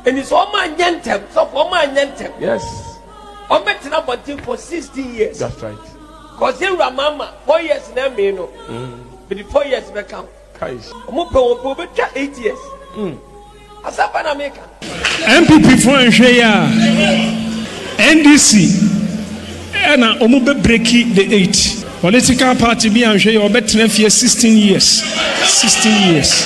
And it's all my yentem, so for my yentem. Yes. I'm betting about him for 16 years. That's right. Because you are mama 4 years now, me no. But the 4 years back come. Kais. I'm up 8 years. As a Pan American. NPP for Nigeria. NDC. And I'm breaking the 8. Political party be Nigeria. I'm betting 16 years. 16 years.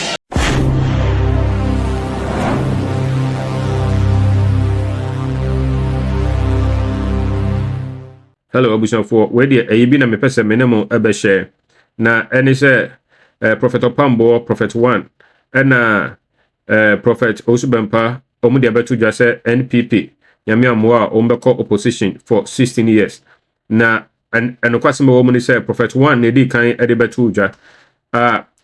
Hello, Abushafo. Where the Aybi na me pese menemo ebe share. Na eni se Prophet Opambour Prophet 1 and Prophet Owusu Bempah omu de abetu dwa se NPP. Nyame amwa ombeko opposition for 16 years. Na enokwaseme wo mu ni se Prophet 1 ne di kan ede betu dwa.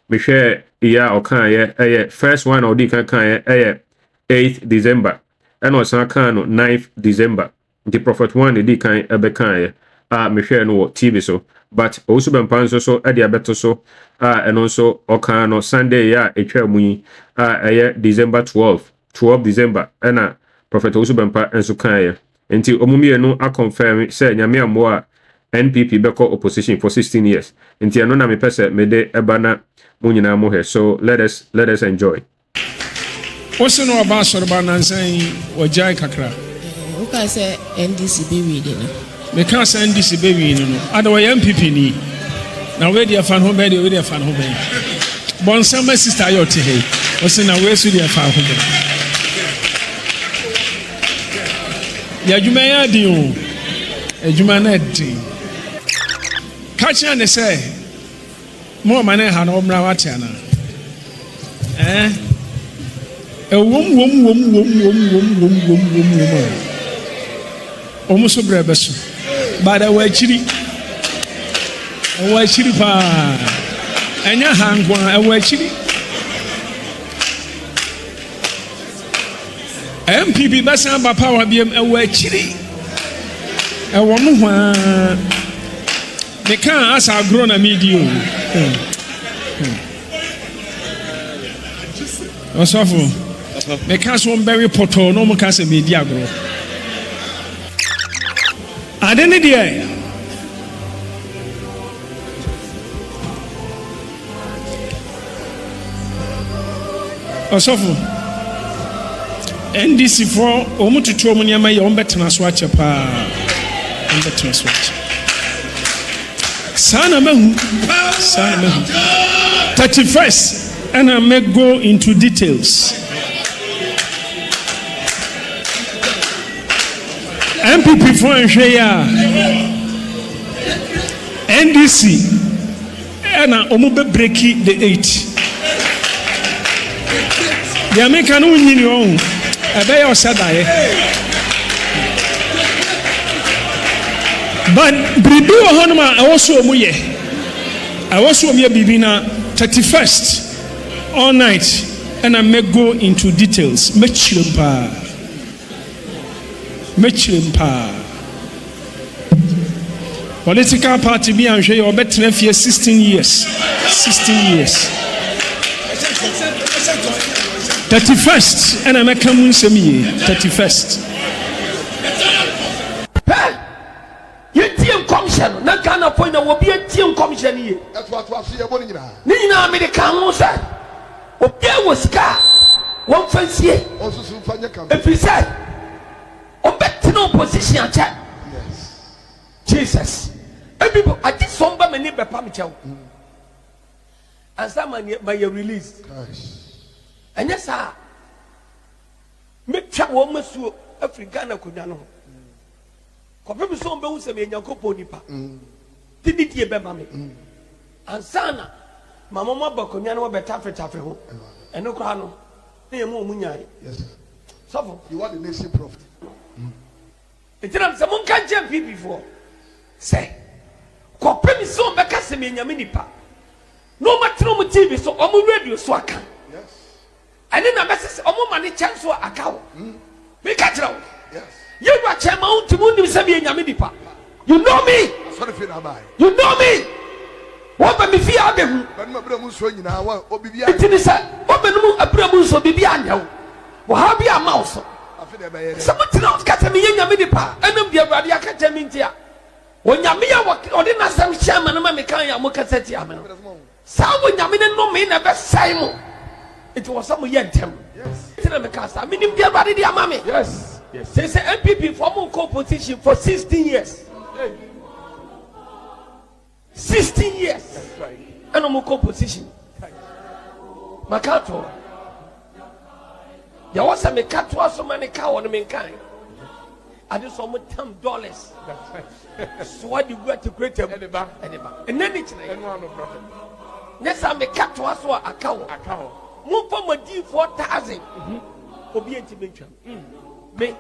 Me share ya okan ye first one odi kan ye 8th December. And osan kan no 9th December. The Prophet 1 ne di kan ebe kan ye. Me share no TV so, but Owusu Bempah so edi abeto so and also okano Sunday ya etwa mu yi December 12 December and Prophet Owusu Bempah enso kan ye enti omumie no a confirm say nyame amwa NPP beko opposition for 16 years enti eno na me pese me de eba na mu nyina mo he. So let us enjoy. What's no about sorba nansan wajai kakra who can say NDC be reading? Me can't say NDC be reading. Otherwise NPP ni. Now where the fan home bed, where the fan home bed. Bon summer sister yo te hey. What's na where so the fan home bed. Ya juma ya di o. E juma na di. Catch and say. Mo mane ha no mra wate ana. Wom. Almost so brebeso. But I were chiri pa. Anya hangwa I were chiri. MPP basa ba power BM I were chiri. I want one. They can't ask our grown a medio. What's awful? They can't one berry poto, no more can't say media grow. I didn't idea. Osofo NDC for omututu omunyama ye ombetena swache pa ombetena swache sana mehu 31st and I may go into details. NPP for Nigeria. NDC and omu breaking the 8. The American Union, a bay or Sadae. But Bridu Honma, I also muye. I also muye bibina 31st all night, and I may go into details. Mechimpa. Political party be Nigeria or better 16 years. 16 years. 31st and I make a moon semi 31st. You team commission, not Ghana point will be a team commission here. That's what was here. Nina American sir. Opia was car. One fancy. If he said, no position check. Yes. Jesus. Everybody, I did somebody my neighbor Pamichao. And some my release. And yes, sir. Make sure woman so Africana could know. Copy some bones and Yanko Ponipa. Did it ye mammy? And Sana, my mama Baconiano better for Taffy and no crano. They are more munyai. Yes. So you want the nation prophet. Someone can't jump before. Say, Copy me so back as a minipa. No matter no TV, so I'm radio so I can. Yes. And then I message a money chance for a cow. We catch it out. Yes. You watch a mount to Mundi Sabi and Yaminipa. You know me. You know me. What by me fear them? But my brother was showing now. It is a woman, a brother, so be behind you. Wha be a mouse. Something else got me in Yamidipa, and I'm the Radia Catamintia. When Yamia or didn't some shaman, Mamikaya Mukasetiaman. Some when Yamin no mean never Simon. It was some yentem. Yes. I mean, if they're ready, mammy. Yes. Yes. They say NPP former co-position for 16 years. 16 years. That's right. And I'm a co-position. Makato. There was a Mekato, so many cow on the main kind. I just saw $10. That's right. So what you got to create a and then it's like, yes, I'm a cat to us or a cow. Move from a D4,000. Obedient. Me,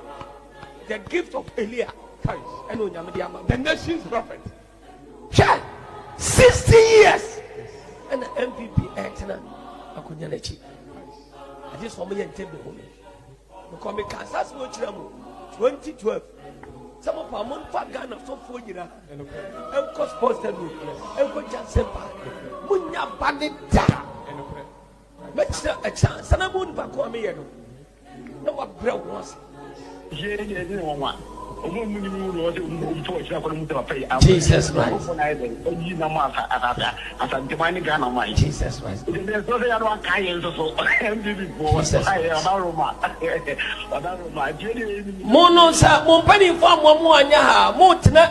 the gift of Elia. And the nation's prophet. 60 years. And the NPP acting. I couldn't let you. I just want me and take the home. Because me Kansas 2012. Some of our money for Ghana so 4 years. And cost posted me. And go just simple. Munya bandita. Make a chance. And I'm going back on me. No one broke once. Jesus Christ. Jesus Christ. Mono sa mon penny for mo anya mo tena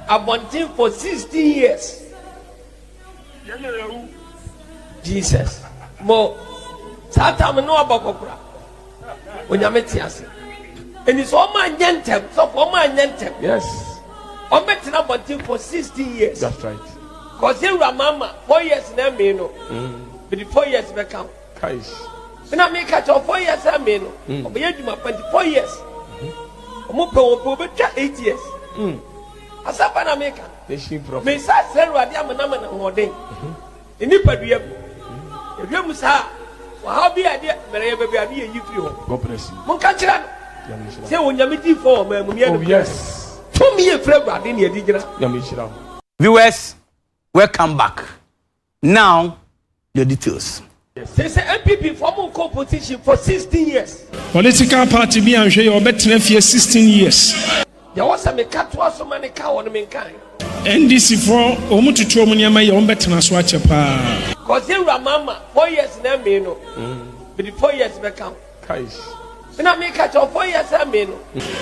abontin for 16 years. Jesus. Mo sata me no abakokura. Onyametiase. And it's all my yentem, so for my yentem. Yes. I'm betting about him for 16 years. That's right. Because here Mama 4 years na me no. But the 4 years back come. And I make catch 4 years na me no. But you do my 24 years. I'm up 8 years. Asapa na make. Me sa sell wa dia na ngode. Ini padua. Ebi musa. Wa ha bi ade mere be abi yi firi ho. God bless you. Mon ka kira. Say when you meet for yes. To me a flavor in your viewers, welcome back. Now your details. Yes. They say NPP former co-position for 16 years. Political party be and show your better 16 years. There was a Mekato so many cow on the main kind. NDC for Omutu Tromoniama your better swatch pa. Because here Mama 4 years na me no. But the 4 years back come. And I make catch 4 years I mean.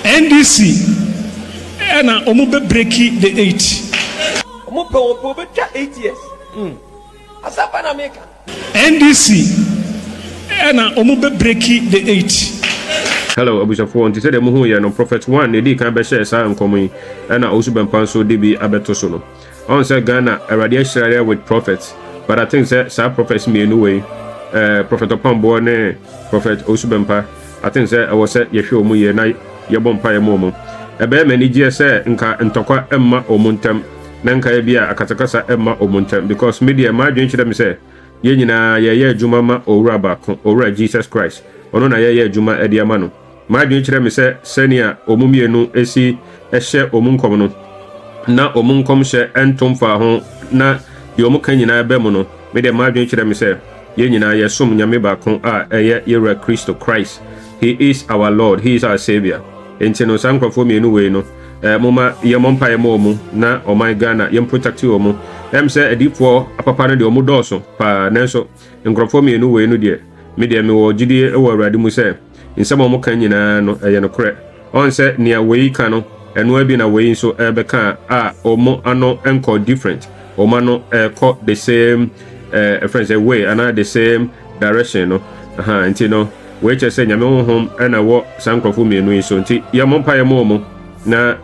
NDC and Omube breaking the 8. Omube 8 years. Asapa make NDC and Omube breaking the 8. Hello, Abusafo. Until say the muhu ya no Prophet 1 ne di kan be share sa nkomo yi na Owusu Bempah so de bi abeto so no. On say Ghana already share with prophets, but I think say sa prophets me anyway. Prophet Opambour ne Prophet Owusu Bempah. I think say I was say ye hwe omu ye na ye bompa ye momo. Ebe me ni je say nka ntokwa emma omuntem na nka ye bia akatakasa emma omuntem because media ma dwen chire me say ye nyina ye adwuma ma owura baako owura Jesus Christ ono na ye adwuma ade ama no ma dwen chire me say senia omumienu esi ehye omunkom no na omunkom hye entomfa ho na ye omuka nyina ebe mu no media ma dwen chire me say ye nyina ye som nyame baako a eye yewura Christ. He is our Lord. He is our Savior. Entino sankrofo mienu we no. Moma ye mompa ye momu na o my Ghana ye protect you omu. Say edifo apapa no de omu doso pa nanso nkrofo mienu we no de. Me de me wo gidie e wo awrade mu say. Nsem omu kan nyina no ye no kre. On say nea we ka no eno abi na we so ebeka a omu ano enko different. Omu ano ko the same friends way and the same direction no. Entino we just say nyame honhom na wo sankrofo mienu yi so nti ya mompa ye momo na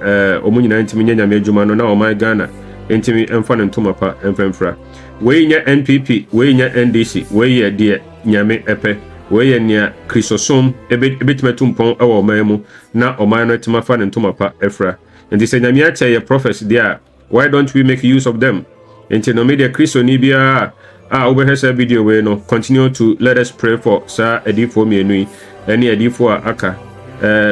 omu nyina ntimi nyame adwuma no na o my Ghana ntimi emfa ne ntoma pa emfemfra we nya NPP we nya NDC we ye de nyame epe we ye nia Christosom ebetimatum ewo mamu na o my no tima fa ne ntoma pa efra nti se nyame acha ye prophets there, why don't we make use of them? Nti no media Christo ni bia over here video we no continue to let us pray for sir edifo mienu any edifo aka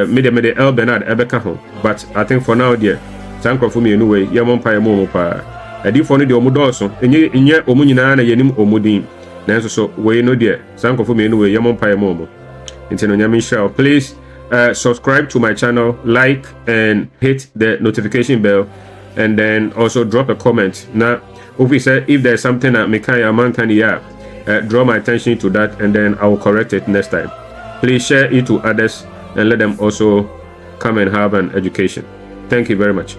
mede El Bernard ebeka ho, but I think for now there sankrofo mienu we ye mompa ye momo pa edifo no de omudoso enye omu nyina na yenim omudin nanso so we no there sankrofo mienu we ye mompa ye momo Nti no nyame nhyira wo. Please subscribe to my channel, like and hit the notification bell, and then also drop a comment. Now if there's something that draw my attention to that, and then I will correct it next time. Please share it to others and let them also come and have an education. Thank you very much.